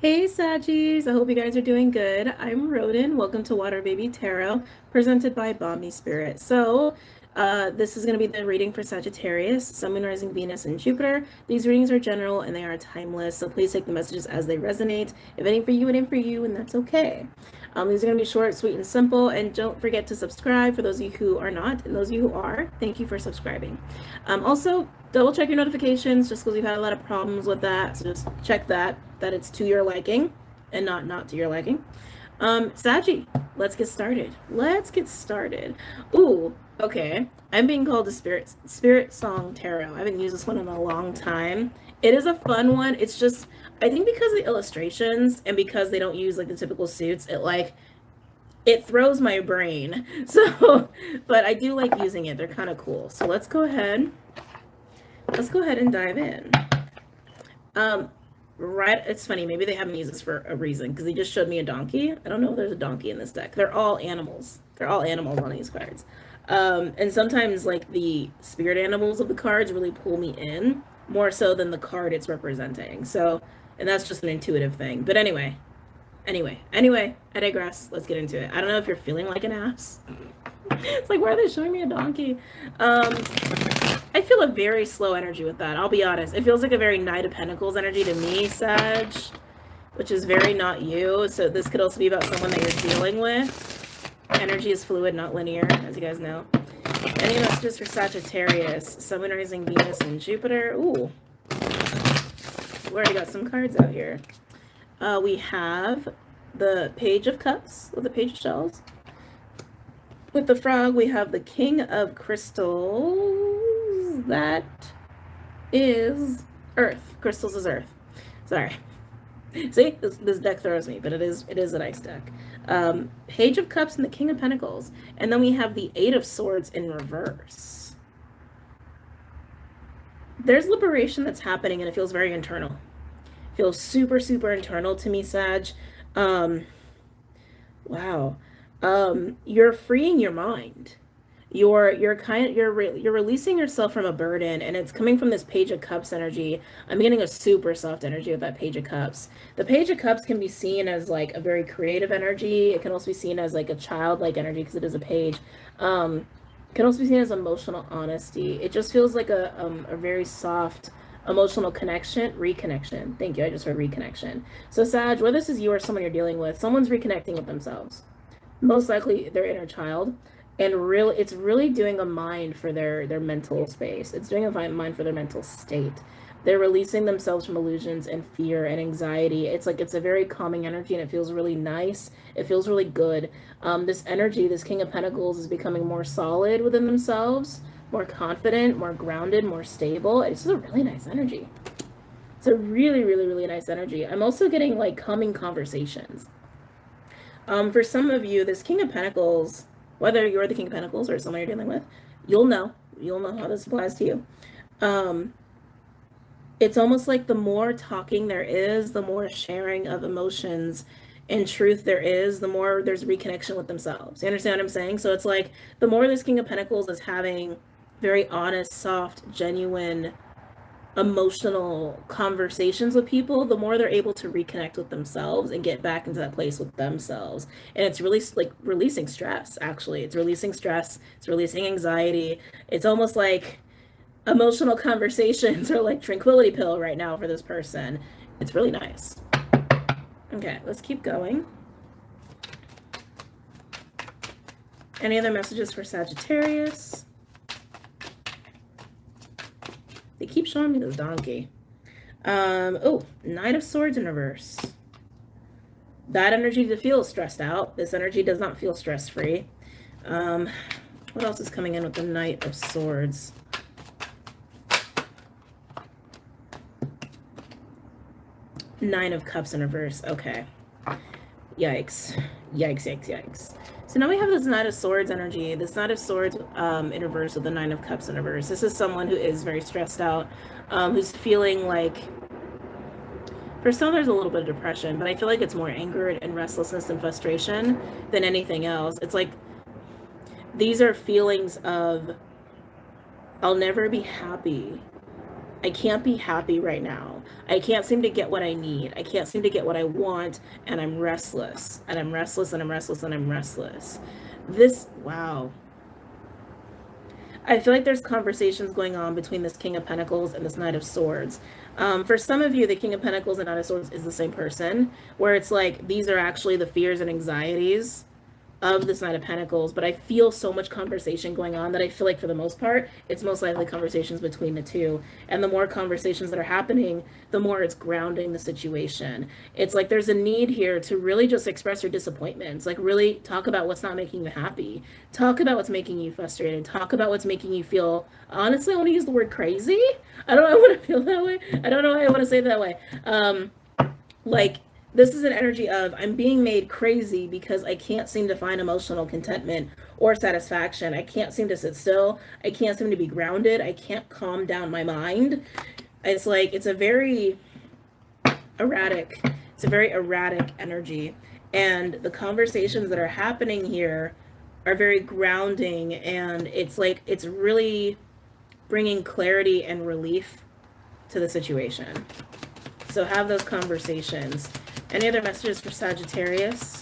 Hey Saggies, I hope you guys are doing good. I'm Rodin. Welcome to WaterBaby Tarot, presented by Bomispirit. This is going to be the reading for Sagittarius, Sun, Moon, Rising, Venus, and Jupiter. These readings are general and they are timeless, so please take the messages as they resonate. If it ain't for you, it ain't for you, and that's okay. These are going to be short, sweet, and simple, and don't forget to subscribe for those of you who are not, and those of you who are, thank you for subscribing. Also, double check your notifications just because we've had a lot of problems with that, so just check that it's to your liking and not to your liking. Saggy, let's get started. Ooh, okay. I'm being called the Spirit Song Tarot. I haven't used this one in a long time. It is a fun one. It's just, I think because of the illustrations and because they don't use like the typical suits, it throws my brain. So, but I do like using it. They're kind of cool. So let's go ahead and dive in. Right, it's funny, maybe they haven't used this for a reason, because they just showed me a donkey. I don't know if there's a donkey in this deck. They're all animals. They're all animals on these cards. And sometimes, like, the spirit animals of the cards really pull me in, more so than the card it's representing. So, and that's just an intuitive thing. But anyway, I digress. Let's get into it. I don't know if you're feeling like an ass. It's like, why are they showing me a donkey? I feel a very slow energy with that. I'll be honest. It feels like a very Knight of Pentacles energy to me, Sag, which is very not you. So this could also be about someone that you're dealing with. Energy is fluid, not linear, as you guys know. Any messages for Sagittarius? Sun, Moon, Rising, Venus, and Jupiter. Ooh. We already got some cards out here. We have the Page of Cups with the Page of Shells. With the Frog, we have the King of Crystals. That is Earth. Crystals is Earth. Sorry. See, this deck throws me, but it is a nice deck. Page of Cups and the King of Pentacles. And then we have the Eight of Swords in reverse. There's liberation that's happening, and it feels very internal. It feels super, super internal to me, Sag. Wow. You're freeing your mind. You're releasing yourself from a burden, and it's coming from this Page of Cups energy. I'm getting a super soft energy with that Page of Cups. The Page of Cups can be seen as like a very creative energy. It can also be seen as like a childlike energy because it is a page. It can also be seen as emotional honesty. It just feels like a very soft emotional connection, reconnection. Thank you. I just heard reconnection. So Sag, whether this is you or someone you're dealing with, someone's reconnecting with themselves. Most likely their inner child. And it's really doing a mind for their mental space. It's doing a mind for their mental state. They're releasing themselves from illusions and fear and anxiety. It's a very calming energy, and it feels really nice. It feels really good. This energy, this King of Pentacles, is becoming more solid within themselves, more confident, more grounded, more stable. It's just a really nice energy. It's a really, really, really nice energy. I'm also getting like calming conversations. For some of you, this King of Pentacles, whether you're the King of Pentacles or someone you're dealing with, you'll know how this applies to you. It's almost like the more talking there is, the more sharing of emotions and truth there is, the more there's reconnection with themselves. You understand what I'm saying? So it's like the more this King of Pentacles is having very honest, soft, genuine, emotional conversations with people, the more they're able to reconnect with themselves and get back into that place with themselves. And it's really like releasing stress. Actually, it's releasing stress, it's releasing anxiety. It's almost like emotional conversations are like tranquility pill right now for this person. It's really nice. Okay, let's keep going. Any other messages for Sagittarius? They keep showing me this donkey. Oh, Knight of Swords in reverse. That energy to feel stressed out. This energy does not feel stress-free. What else is coming in with the Knight of Swords? Nine of Cups in reverse. Okay. Yikes. Yikes, yikes, yikes. So now we have this Knight of Swords energy. This Knight of Swords in reverse with the Nine of Cups in reverse. This is someone who is very stressed out, who's feeling like, for some there's a little bit of depression, but I feel like it's more anger and restlessness and frustration than anything else. It's like these are feelings of, I'll never be happy. I can't be happy right now. I can't seem to get what I need. I can't seem to get what I want, and I'm restless. And I'm restless, and I'm restless, and I'm restless. Wow. I feel like there's conversations going on between this King of Pentacles and this Knight of Swords. For some of you, the King of Pentacles and Knight of Swords is the same person, where it's like these are actually the fears and anxieties of this Knight of Pentacles, but I feel so much conversation going on that I feel like for the most part, it's most likely conversations between the two. And the more conversations that are happening, the more it's grounding the situation. It's like there's a need here to really just express your disappointments, like really talk about what's not making you happy. Talk about what's making you frustrated. Talk about what's making you feel, honestly, I want to use the word crazy. I don't know, I want to feel that way. I don't know why I want to say it that way. Like, this is an energy of I'm being made crazy because I can't seem to find emotional contentment or satisfaction. I can't seem to sit still. I can't seem to be grounded. I can't calm down my mind. It's like it's a very erratic energy. And the conversations that are happening here are very grounding, and it's like it's really bringing clarity and relief to the situation. So have those conversations. Any other messages for Sagittarius?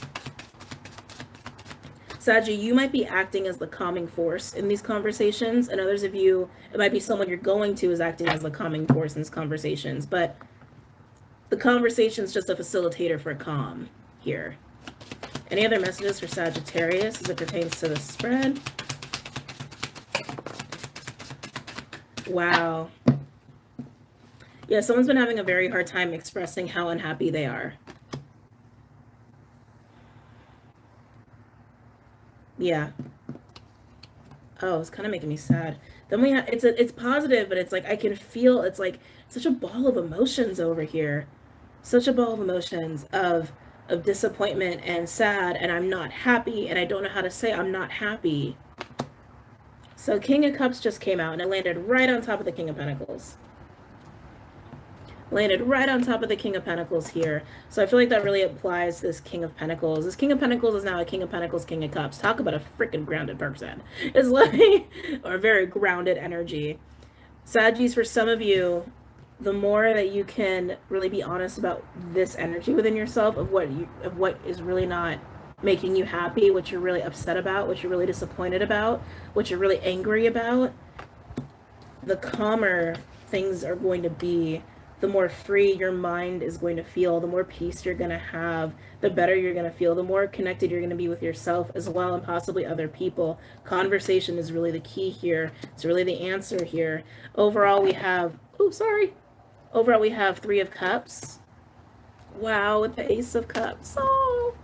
Saggy, you might be acting as the calming force in these conversations, and others of you, it might be someone you're going to is acting as the calming force in these conversations, but the conversation is just a facilitator for calm here. Any other messages for Sagittarius as it pertains to the spread? Wow. Yeah, someone's been having a very hard time expressing how unhappy they are. Yeah. Oh, it's kind of making me sad. Then we have it's positive, but it's like I can feel it's like such a ball of emotions over here. Such a ball of emotions of disappointment and sad, and I'm not happy, and I don't know how to say I'm not happy. So King of Cups just came out, and it landed right on top of the King of Pentacles. Landed right on top of the King of Pentacles here. So I feel like that really applies to this King of Pentacles. This King of Pentacles is now a King of Pentacles, King of Cups. Talk about a freaking grounded person. It's like, or a very grounded energy. Saggies, for some of you, the more that you can really be honest about this energy within yourself of what is really not making you happy, what you're really upset about, what you're really disappointed about, what you're really angry about, the calmer things are going to be, the more free your mind is going to feel, the more peace you're going to have, the better you're going to feel, the more connected you're going to be with yourself as well, and possibly other people. Conversation is really the key here. It's really the answer here. Overall, we have, overall, we have Three of Cups. Wow, with the Ace of Cups. Oh,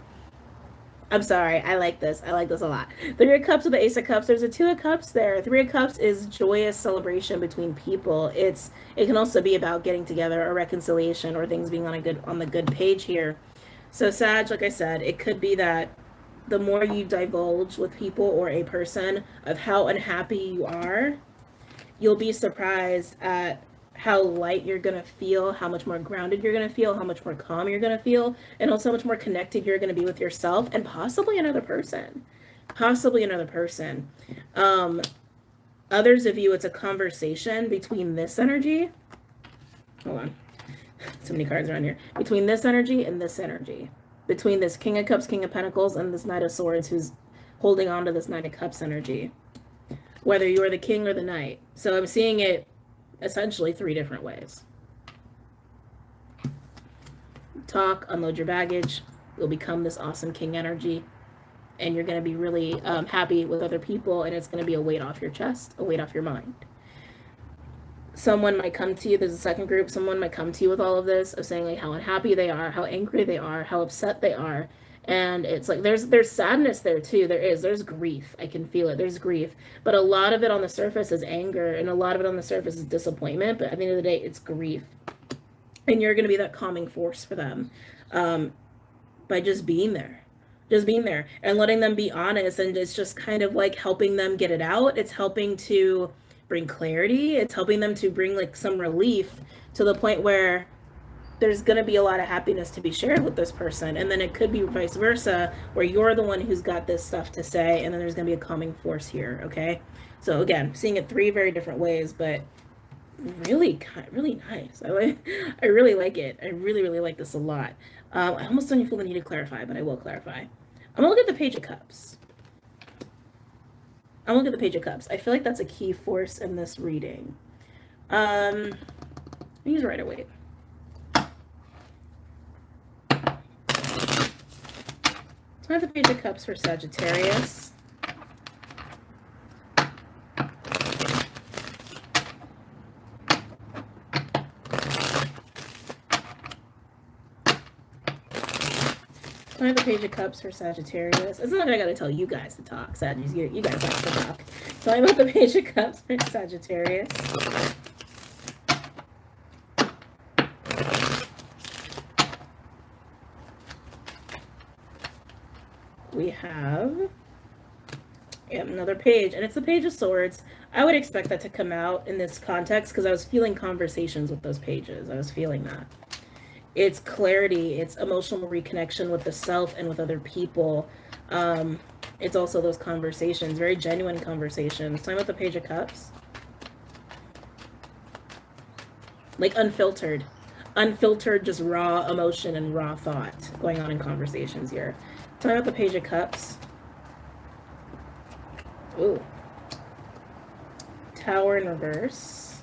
I'm sorry. I like this. I like this a lot. Three of Cups with the Ace of Cups. There's a Two of Cups there. Three of Cups is joyous celebration between people. It can also be about getting together or reconciliation or things being on the good page here. So Sag, like I said, it could be that the more you divulge with people or a person of how unhappy you are, you'll be surprised at how light you're going to feel, how much more grounded you're going to feel, how much more calm you're going to feel, and also how much more connected you're going to be with yourself and possibly another person. Others of you, it's a conversation between this energy. Hold on. So many cards around here. Between this energy and this energy. Between this King of Cups, King of Pentacles, and this Knight of Swords who's holding on to this Knight of Cups energy. Whether you're the king or the knight. So I'm seeing it essentially three different ways. Talk, unload your baggage, you'll become this awesome king energy, and you're going to be really happy with other people, and it's going to be a weight off your chest, a weight off your mind. Someone might come to you, there's a second group, someone might come to you with all of this, of saying like how unhappy they are, how angry they are, how upset they are. And it's like there's sadness there too. There's grief. I can feel it. There's grief. But a lot of it on the surface is anger, and a lot of it on the surface is disappointment. But at the end of the day, it's grief. And you're going to be that calming force for them by just being there. Just being there and letting them be honest. And it's just kind of like helping them get it out. It's helping to bring clarity. It's helping them to bring like some relief to the point where there's going to be a lot of happiness to be shared with this person. And then it could be vice versa, where you're the one who's got this stuff to say, and then there's going to be a calming force here, okay? So again, seeing it three very different ways, but really, really nice. I really like it. I really like this a lot. I almost don't even feel the need to clarify, but I will clarify. I'm gonna look at the Page of Cups. I'm gonna look at the Page of Cups. I feel like that's a key force in this reading. Use right away. So I have the Page of Cups for Sagittarius. I have the Page of Cups for Sagittarius. It's not like I gotta tell you guys to talk, Sagittarius. You guys have to talk. So I have the Page of Cups for Sagittarius. We have another page, and it's the Page of Swords. I would expect that to come out in this context because I was feeling conversations with those pages. I was feeling that. It's clarity, it's emotional reconnection with the self and with other people. It's also those conversations, very genuine conversations. Talking about the Page of Cups. Like unfiltered, just raw emotion and raw thought going on in conversations here. Talking about the Page of Cups. Ooh. Tower in reverse.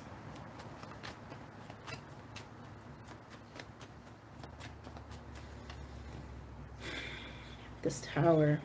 This Tower.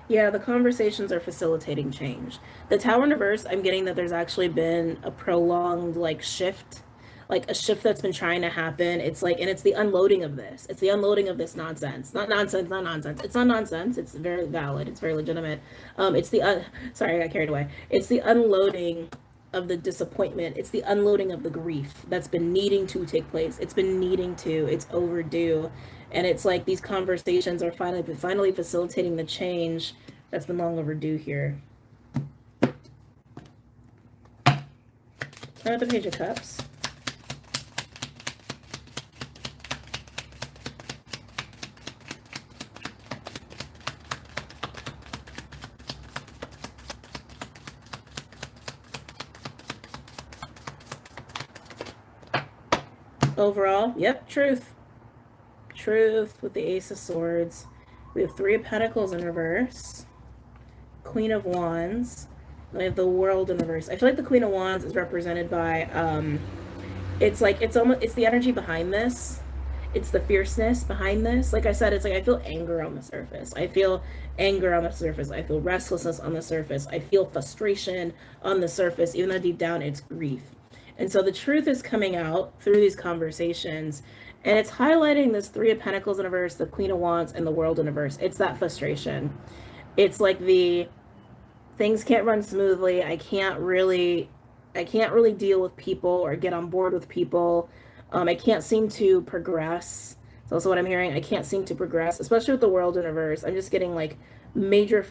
Yeah, the conversations are facilitating change. The Tower in reverse, I'm getting that there's actually been a prolonged like shift, like a shift that's been trying to happen. It's like, and it's the unloading of this. It's the unloading of this nonsense. Not nonsense, not nonsense. It's not nonsense. It's very valid. It's very legitimate. It's the, sorry, I got carried away. It's the unloading of the disappointment. It's the unloading of the grief that's been needing to take place. It's been needing to, it's overdue. And it's like these conversations are finally facilitating the change that's been long overdue here. I have the Page of Cups. Overall, yep, truth. Truth with the Ace of Swords. We have Three of Pentacles in reverse. Queen of Wands. And we have the World in reverse. I feel like the Queen of Wands is represented by, it's like, it's the energy behind this. It's the fierceness behind this. Like I said, it's like I feel anger on the surface. I feel anger on the surface. I feel restlessness on the surface. I feel frustration on the surface, even though deep down it's grief. And so the truth is coming out through these conversations, and it's highlighting this Three of Pentacles in reverse, the Queen of Wands, and the World in reverse. It's that frustration. It's like the things can't run smoothly. I can't really deal with people or get on board with people. I can't seem to progress. It's also what I'm hearing. I can't seem to progress, especially with the World in reverse. I'm just getting like major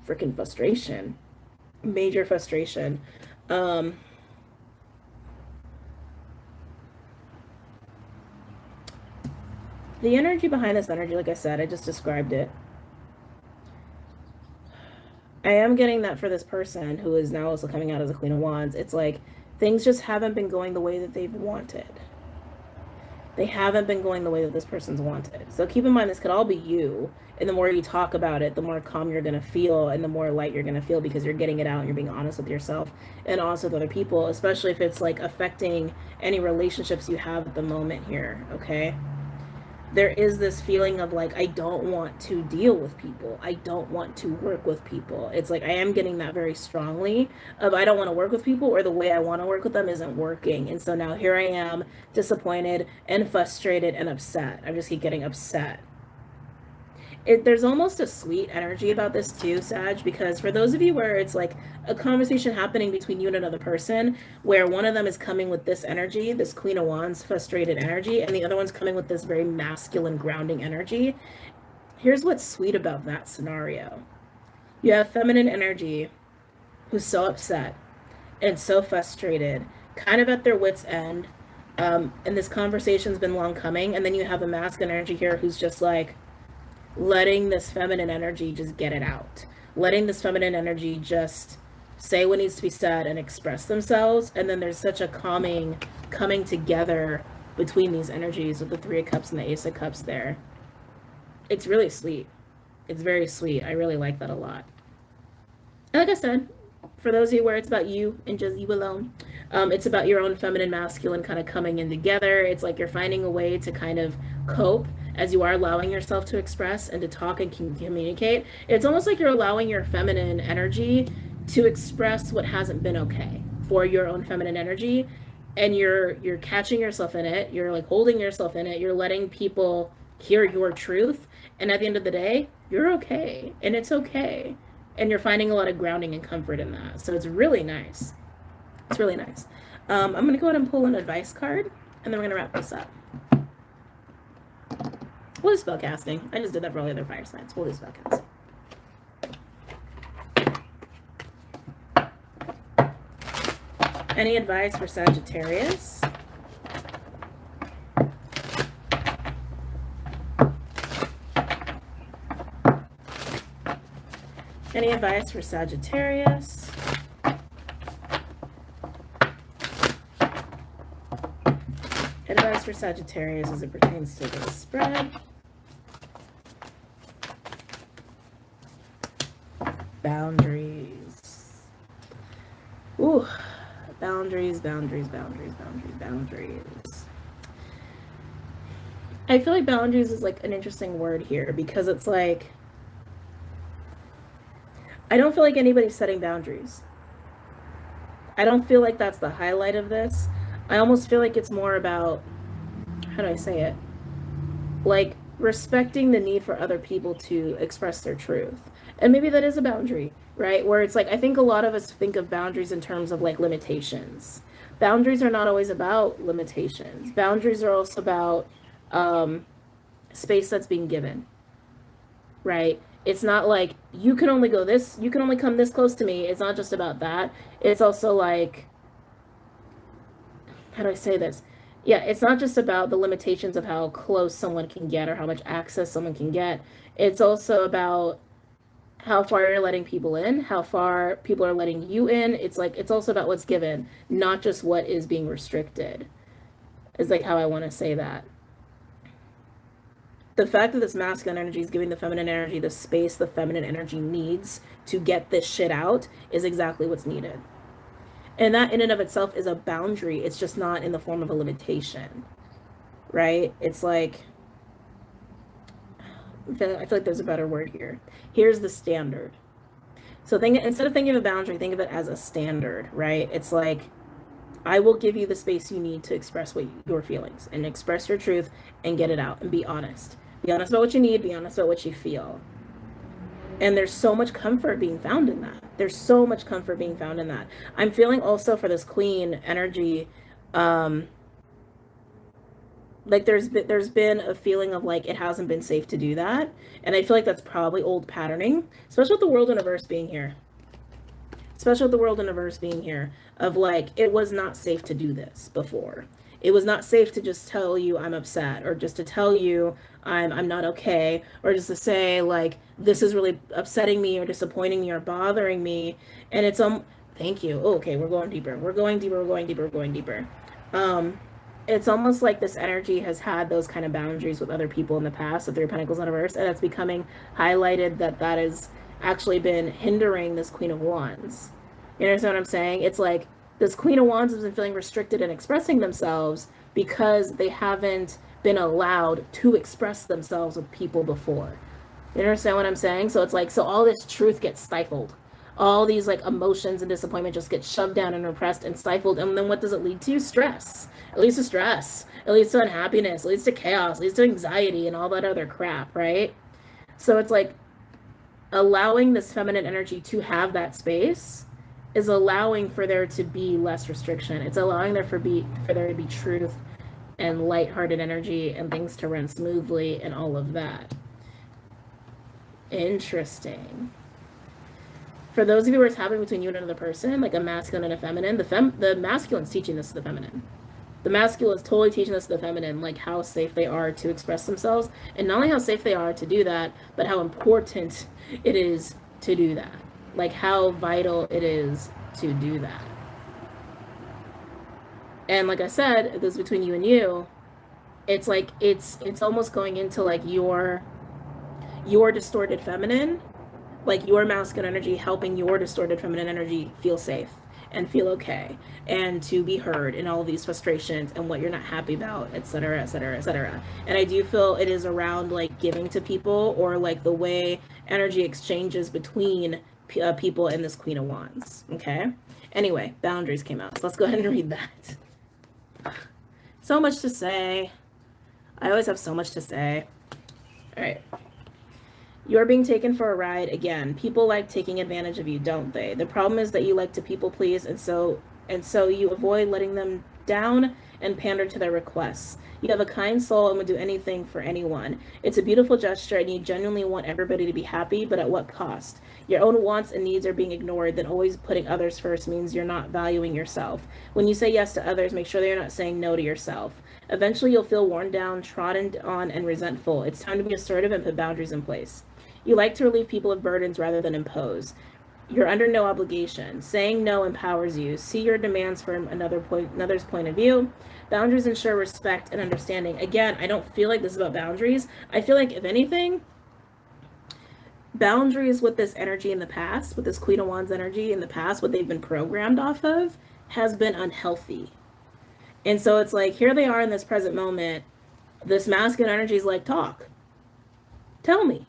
freaking frustration. Major frustration. The energy behind this energy, like I said, I just described it. I am getting that for this person who is now also coming out as a Queen of Wands. It's like things just haven't been going the way that they've wanted. They haven't been going the way that this person's wanted. So keep in mind, this could all be you. And the more you talk about it, the more calm you're going to feel and the more light you're going to feel because you're getting it out and you're being honest with yourself and also with other people, especially if it's like affecting any relationships you have at the moment here, okay? There is this feeling of like, I don't want to deal with people. I don't want to work with people. It's like, I am getting that very strongly of I don't want to work with people or the way I want to work with them isn't working. And so now here I am disappointed and frustrated and upset. I just keep getting upset. There's almost a sweet energy about this too, Sag, because for those of you where it's like a conversation happening between you and another person, where one of them is coming with this energy, this Queen of Wands frustrated energy, and the other one's coming with this very masculine grounding energy. Here's what's sweet about that scenario. You have feminine energy who's so upset and so frustrated, kind of at their wit's end, and this conversation's been long coming, and then you have a masculine energy here who's just like, letting this feminine energy just get it out. letting this feminine energy just say what needs to be said and express themselves. And then there's such a calming coming together between these energies with the Three of Cups and the Ace of Cups there. It's really sweet. It's very sweet. I really like that a lot. And like I said, for those of you where it's about you and just you alone, it's about your own feminine, masculine kind of coming in together. It's like you're finding a way to kind of cope as you are allowing yourself to express and to talk and communicate. It's almost like you're allowing your feminine energy to express what hasn't been okay for your own feminine energy, and you're catching yourself in it. You're like holding yourself in it. You're letting people hear your truth, and at the end of the day, you're okay, and it's okay, and you're finding a lot of grounding and comfort in that. So it's really nice. It's really nice. I'm gonna go ahead and pull an advice card, and then we're gonna wrap this up. We'll do spell casting. I just did that for all the other fire signs. We'll do spell casting. Any advice for Sagittarius? Any advice for Sagittarius? Advice for Sagittarius as it pertains to the spread. Boundaries. Ooh. Boundaries, boundaries, boundaries, boundaries, boundaries. I feel like boundaries is like an interesting word here, because it's like, I don't feel like anybody's setting boundaries. I don't feel like that's the highlight of this. I almost feel like it's more about, how do I say it? Like respecting the need for other people to express their truth. And maybe that is a boundary, right? Where it's like, I think a lot of us think of boundaries in terms of like limitations. Boundaries are not always about limitations. Boundaries are also about space that's being given, right? It's not like you can only go this, you can only come this close to me. It's not just about that. It's also like, how do I say this? Yeah, it's not just about the limitations of how close someone can get or how much access someone can get. It's also about how far you're letting people in, how far people are letting you in. It's like, it's also about what's given, not just what is being restricted, is like how I want to say that. The fact that this masculine energy is giving the feminine energy the space the feminine energy needs to get this shit out is exactly what's needed. And that in and of itself is a boundary. It's just not in the form of a limitation, right? It's like, I feel like there's a better word here. Here's the standard. So instead of thinking of a boundary, think of it as a standard, right? It's like, I will give you the space you need to express your feelings and express your truth and get it out and be honest. Be honest about what you need, be honest about what you feel. And there's so much comfort being found in that. There's so much comfort being found in that. I'm feeling also for this queen energy, like there's been a feeling of like it hasn't been safe to do that. And I feel like that's probably old patterning, especially with the world universe being here. Especially with the world universe being here, of like, it was not safe to do this before. It was not safe to just tell you I'm upset, or just to tell you I'm not okay, or just to say like, this is really upsetting me or disappointing me or bothering me. And it's, thank you. Oh, okay, we're going deeper. We're going deeper, we're going deeper, we're going deeper. It's almost like this energy has had those kind of boundaries with other people in the past, the Three of Pentacles universe, and it's becoming highlighted that that has actually been hindering this Queen of Wands. You understand what I'm saying? It's like this Queen of Wands has been feeling restricted in expressing themselves because they haven't been allowed to express themselves with people before. You understand what I'm saying? So it's like, so all this truth gets stifled. All these like emotions and disappointment just get shoved down and repressed and stifled. And then what does it lead to? Stress. It leads to stress. It leads to unhappiness. It leads to chaos. It leads to anxiety and all that other crap, right? So it's like allowing this feminine energy to have that space is allowing for there to be less restriction. It's allowing there for there to be truth and lighthearted energy and things to run smoothly and all of that. Interesting. For those of you where it's happening between you and another person, like a masculine and a feminine, the masculine's teaching this to the feminine. The masculine is totally teaching this to the feminine, like how safe they are to express themselves. And not only how safe they are to do that, but how important it is to do that. Like how vital it is to do that. And like I said, it goes between you and you. It's like it's almost going into like your distorted feminine, like your masculine energy helping your distorted feminine energy feel safe and feel okay and to be heard in all of these frustrations and what you're not happy about, etc., etc., etc. And I do feel it is around like giving to people, or like the way energy exchanges between people in this Queen of Wands. Okay, anyway, boundaries came out, so let's go ahead and read that. So much to say. I always have so much to say. All right. You're being taken for a ride again. People like taking advantage of you, don't they? The problem is that you like to people please, and so you avoid letting them down and pander to their requests. You have a kind soul and would do anything for anyone. It's a beautiful gesture, and you genuinely want everybody to be happy, but at what cost? Your own wants and needs are being ignored, then always putting others first means you're not valuing yourself. When you say yes to others, make sure that you're not saying no to yourself. Eventually, you'll feel worn down, trodden on, and resentful. It's time to be assertive and put boundaries in place. You like to relieve people of burdens rather than impose. You're under no obligation. Saying no empowers you. See your demands from another's point of view. Boundaries ensure respect and understanding. Again, I don't feel like this is about boundaries. I feel like, if anything, boundaries with this energy in the past, with this Queen of Wands energy in the past, what they've been programmed off of, has been unhealthy. And so it's like, here they are in this present moment. This masculine energy is like, talk. Tell me.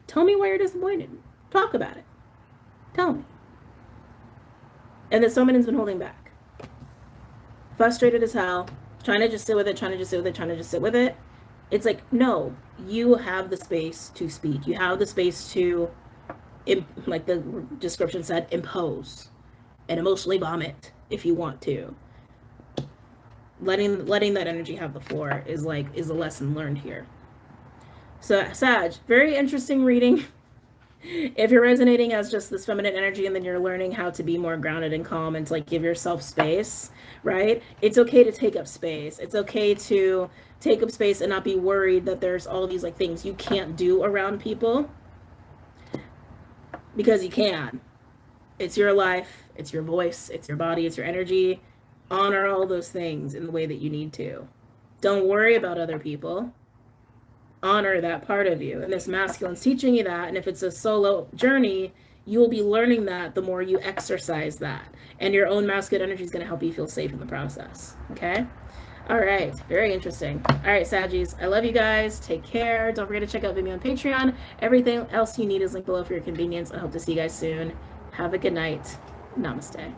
Tell me why you're disappointed. Talk about it. Tell me. And this feminine's been holding back. Frustrated as hell. Trying to just sit with it, trying to just sit with it, trying to just sit with it. It's like, no, you have the space to speak. You have the space to, like the description said, impose and emotionally vomit if you want to. Letting that energy have the floor is a lesson learned here. So Sag, very interesting reading. If you're resonating as just this feminine energy and then you're learning how to be more grounded and calm and to like give yourself space, right? It's okay to take up space. It's okay to take up space and not be worried that there's all these like things you can't do around people, because you can. It's your life, it's your voice, it's your body, it's your energy. Honor all those things in the way that you need to. Don't worry about other people. Honor that part of you, and this masculine's teaching you that. And if it's a solo journey, you will be learning that the more you exercise that, and your own masculine energy is going to help you feel safe in the process. Okay, all right, very interesting. All right, Saggies, I love you guys. Take care. Don't forget to check out Venmo and Patreon. Everything else you need is linked below for your convenience. I hope to see you guys soon. Have a good night. Namaste.